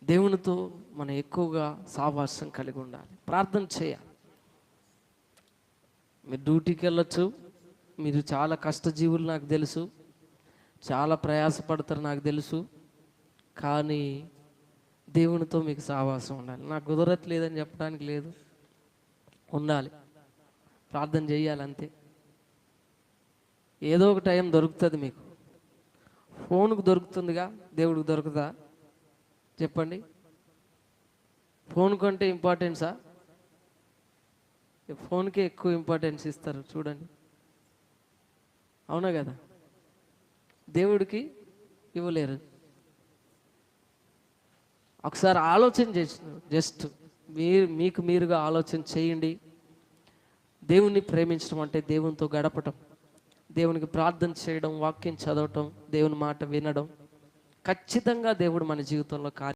దేవునితో మనం ఎక్కువగా సావాసం కలిగి ఉండాలి, ప్రార్థన చేయాలి. మీరు డ్యూటీకి వెళ్ళొచ్చు, మీరు చాలా కష్టజీవులు నాకు తెలుసు, చాలా ప్రయాసపడతారు నాకు తెలుసు, కానీ దేవునితో మీకు సావాసం ఉండాలి. నాకు కుదరట్లేదని చెప్పడానికి లేదు, ఉండాలి, ప్రార్థన చేయాలి అంతే. ఏదో ఒక టైం దొరుకుతుంది మీకు. ఫోన్కు దొరుకుతుందిగా, దేవుడికి దొరుకుతా? చెప్పండి. ఫోన్ కంటే ఇంపార్టెన్సా? ఫోన్కే ఎక్కువ ఇంపార్టెన్స్ ఇస్తారు చూడండి, అవునా కదా? దేవుడికి ఇవ్వలేరు. ఒకసారి ఆలోచన చేసి జస్ట్ మీకు మీరుగా ఆలోచన చేయండి. దేవుణ్ణి ప్రేమించడం అంటే దేవునితో గడపటం, దేవునికి ప్రార్థన చేయడం, వాక్యం చదవటం, దేవుని మాట వినడం. ఖచ్చితంగా దేవుడు మన జీవితంలో